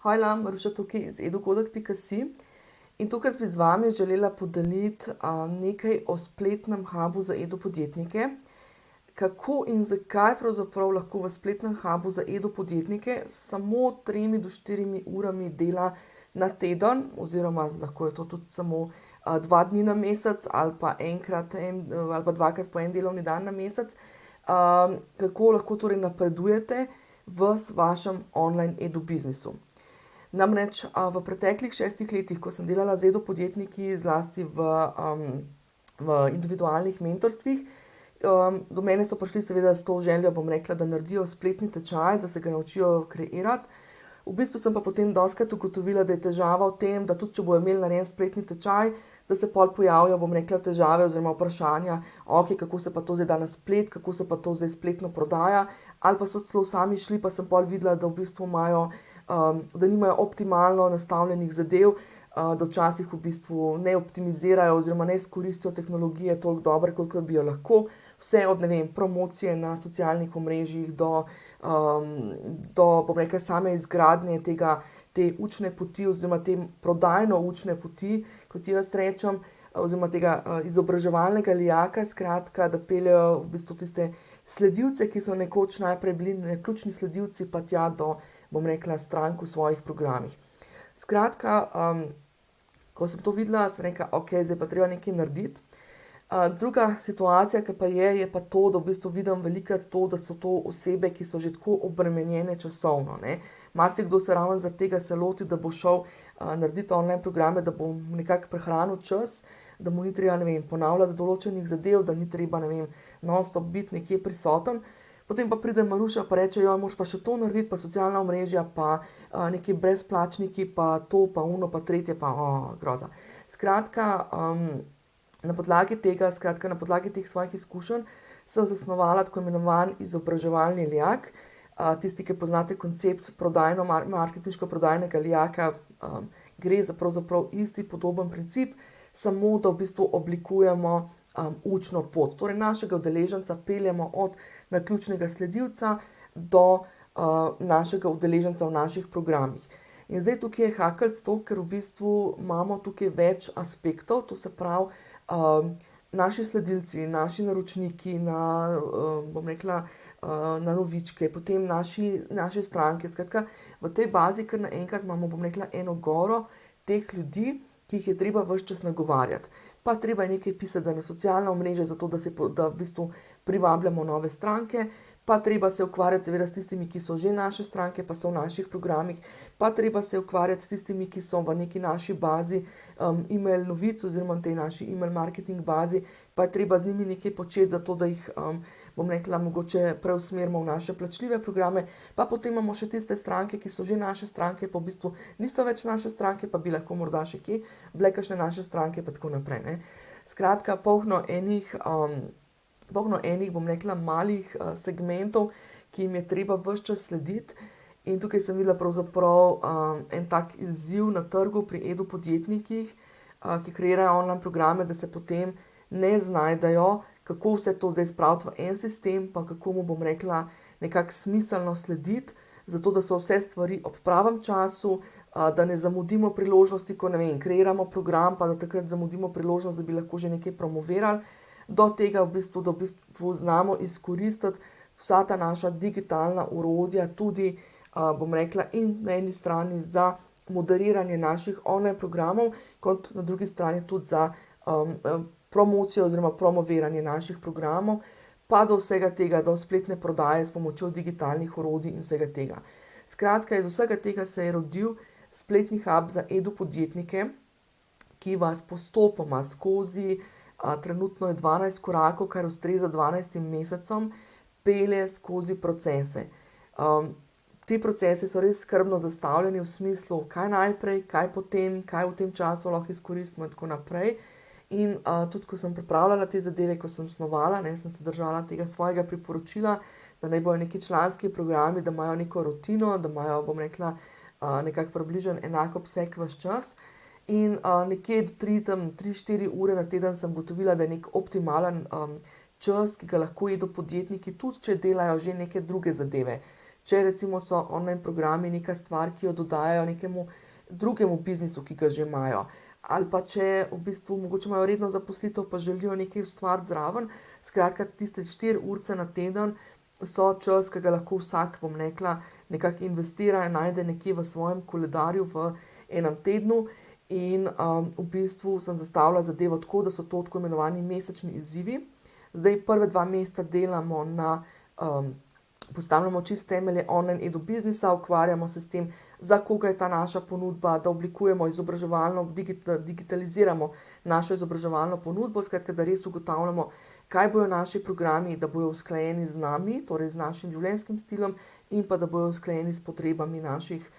Hojla, Maruša tukaj iz edukodek.si in tokrat bi z vami želela podeliti nekaj o spletnem hubu za edupodjetnike. Kako in zakaj pravzaprav lahko v spletnem hubu za edupodjetnike samo 3 do 4 urami dela na teden, oziroma lahko je to tudi samo 2 dni na mesec ali pa ali pa 2krat po en delovni dan na mesec, kako lahko torej napredujete v vašem online edu biznisu. Namreč v preteklih 6 letih, ko sem delala z edupodjetniki, zlasti v individualnih mentorstvih, do mene so prišli seveda s to željo, da naredijo spletni tečaj, da se ga naučijo kreirati. V bistvu sem pa potem dostikrat ugotovila, da je težava v tem, da tudi če bojo imeli narejen spletni tečaj, da se pol pojavijo, težave oziroma vprašanja, kako se pa to zdaj da na splet, kako se pa to zdaj spletno prodaja, ali pa so celo sami šli, pa sem pol videla, da v bistvu imajo, da nimajo optimalno nastavljenih zadev, da včasih v bistvu ne optimizirajo oziroma ne izkoristijo tehnologije toliko dobre, koliko bi jo lahko. Vse od, promocije na socialnih omrežjih do same izgradnje te učne poti oziroma te prodajno učne poti, kot jaz rečem, oziroma tega izobraževalnega lijaka, skratka, da peljejo v bistvu tiste sledilce, ki so nekoč najprej bili ključni sledilci, pa tja do, strank v svojih programih. Skratka, ko sem to videla, sem rekla, zdaj pa treba nekaj narediti. Druga situacija, ki pa je pa to, da v bistvu vidim velikokrat to, da so to osebe, ki so že tako obremenjene časovno, ne. Marsikdo se ravno zaradi tega se loti, da bo šel narediti online programe, da bo nekako prehranil čas, da mu ni treba, ponavljati določenih zadev, da ni treba, non-stop biti nekje prisoten. Potem pa pride Maruša pa reče, moraš pa še to narediti, pa socialna omrežja, pa neki brezplačniki, pa to, pa ono, pa tretje, pa groza. Skratka, na podlagi teh svojih izkušenj sem zasnovala tako imenovan izobraževalni lijak. Tisti, ki poznate koncept marketinško-prodajnega lijaka, gre za pravzaprav isti podoben princip, samo da v bistvu oblikujemo učno pot. Torej našega udeleženca peljemo od naključnega sledilca do našega udeleženca v naših programih. In zdaj tukaj je hakeljc to, ker v bistvu imamo tukaj več aspektov, to se pravi, naši sledilci, naši naročniki na novičke, potem naše stranke, skratka, v tej bazi kar naenkrat imamo, eno goro teh ljudi, ki jih je treba ves čas nagovarjati. Pa treba je nekaj pisati za na socialna omrežja, zato da v bistvu privabljamo nove stranke, pa treba se ukvarjati seveda s tistimi, ki so že naše stranke, pa so v naših programih, pa treba se ukvarjati s tistimi, ki so v neki naši bazi email novic oziroma tej naši email marketing bazi, pa je treba z njimi nekaj početi, zato da jih, mogoče preusmerimo v naše plačljive programe, pa potem imamo še tiste stranke, ki so že naše stranke, pa v bistvu niso več naše stranke, pa bi lahko morda še kje bile kakšne naše stranke, pa tako naprej, ne. Skratka, polno enih, malih segmentov, ki jim je treba ves čas slediti. In tukaj sem videla pravzaprav en tak izziv na trgu pri edupodjetnikih, ki kreirajo online programe, da se potem ne znajdejo, kako vse to zdaj spraviti v en sistem, pa kako mu nekako smiselno slediti, zato da so vse stvari ob pravem času, da ne zamudimo priložnosti, ko, kreiramo program, pa da takrat zamudimo priložnost, da bi lahko že nekaj promovirali, do tega da v bistvu znamo izkoristiti vsa ta naša digitalna orodja, tudi, in na eni strani za moderiranje naših online programov, kot na drugi strani tudi za promocijo oziroma promoviranje naših programov, pa do vsega tega, do spletne prodaje s pomočjo digitalnih orodij in vsega tega. Skratka, iz vsega tega se je rodil spletni hub za edupodjetnike, ki vas postopoma skozi, trenutno je 12 korakov, kar ustreza 12 mesecem, pelje skozi procese. Ti procesi so res skrbno zastavljeni v smislu, kaj najprej, kaj potem, kaj v tem času lahko izkoristimo in tako naprej. In tudi, ko sem pripravljala te zadeve, ko sem snovala, sem se držala tega svojega priporočila, da naj bojo neki članski programi, da imajo neko rutino, da imajo, nekako približno enak obseg ves čas. In nekje 3-4 ure na teden sem ugotovila, da je neki optimalen čas, ki ga lahko edupodjetniki, tudi če delajo že neke druge zadeve. če recimo so online programi neka stvar, ki jo dodajajo nekemu drugemu biznisu, ki ga že imajo. Ali pa če v bistvu mogoče imajo redno zaposlitev, pa želijo nekaj ustvariti zraven. Skratka, tiste 4 ure na teden so čas, ki ga lahko vsak, bom rekla, nekako investira in najde nekje v svojem koledarju v enem tednu. In v bistvu sem zastavila zadevo tako, da so to tako imenovani mesečni izzivi. Zdaj prve 2 meseca delamo na postavljamo čist temelje online edu biznisa, ukvarjamo se s tem, za koga je ta naša ponudba, da oblikujemo izobraževalno, digitaliziramo našo izobraževalno ponudbo, skratka, da res ugotavljamo, kaj bojo naši programi, da bojo usklajeni z nami, torej z našim življenjskim stilom in pa da bojo usklajeni s potrebami naših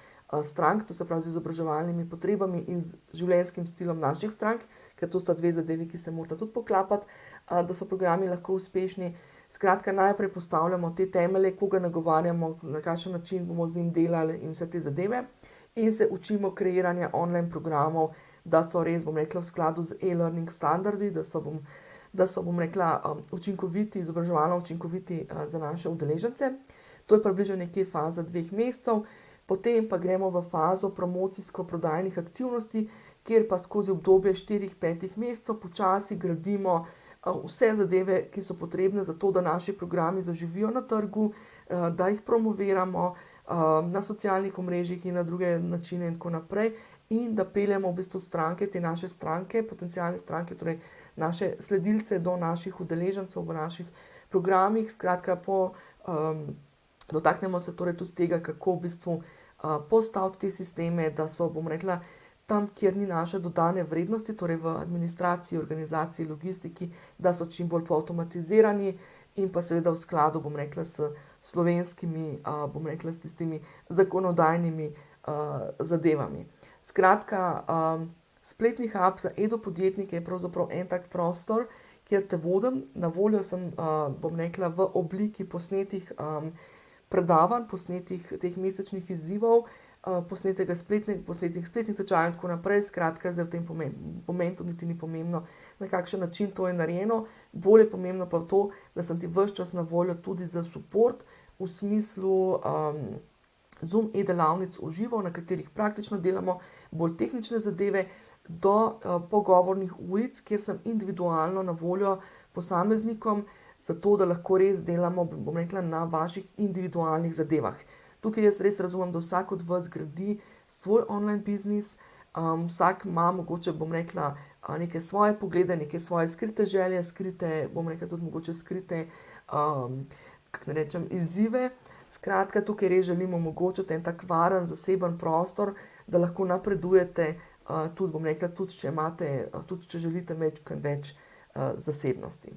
strank, to se pravi z izobraževalnimi potrebami in z življenjskim stilom naših strank, ker to sta 2 zadevi, ki se morata tudi poklapati, da so programi lahko uspešni. Skratka, najprej postavljamo te temelje, koga nagovarjamo, na kakšen način bomo z njim delali in vse te zadeve. In se učimo kreiranja online programov, da so res, bom rekla, v skladu z e-learning standardi, da so, bom rekla, učinkoviti, izobraževalno učinkoviti za naše udeležence. To je približno nekje faza 2 mesecev. Potem pa gremo v fazo promocijsko-prodajnih aktivnosti, kjer pa skozi obdobje 4-5 mesecev počasi gradimo vse zadeve, ki so potrebne za to, da naši programi zaživijo na trgu, da jih promoviramo na socialnih omrežjih in na druge načine in tako naprej. In da peljemo v bistvu stranke, te naše stranke, potencialne stranke, torej naše sledilce do naših udeležencev v naših programih. Skratka, dotaknemo se torej tudi tega, kako v bistvu postaviti te sisteme, da so, bom rekla, tam, kjer ni naše dodane vrednosti, torej v administraciji, organizaciji, logistiki, da so čim bolj poavtomatizirani in pa seveda v skladu, bom rekla, s slovenskimi, bom rekla, s tistimi zakonodajnimi zadevami. Skratka, spletni hub za edopodjetnike je pravzaprav en tak prostor, kjer te vodim. Na voljo sem, bom rekla, v obliki posnetih predavanj, posnetih teh mesečnih izzivov, posnetih spletnih tečajev in tako naprej. Skratka, zdaj v tem momentu niti ni pomembno, na kakšen način to je narejeno. Bolj je pomembno pa to, da sem ti ves čas na voljo tudi za support v smislu Zoom e-delavnic v živo, na katerih praktično delamo bolj tehnične zadeve, do pogovornih uric, kjer sem individualno na voljo posameznikom, zato da lahko res delamo, bom rekla, na vaših individualnih zadevah. Tukaj jaz res razumem, da vsak od vas gradi svoj online biznis, vsak ima mogoče, bom rekla, neke svoje poglede, neke svoje skrite želje, skrite, bom rekla, tudi mogoče skrite, kako ne rečem, izzive. Skratka, tukaj res želimo omogočiti en tak varen, zaseben prostor, da lahko napredujete, tudi, bom rekla, tudi če želite imeti več zasebnosti.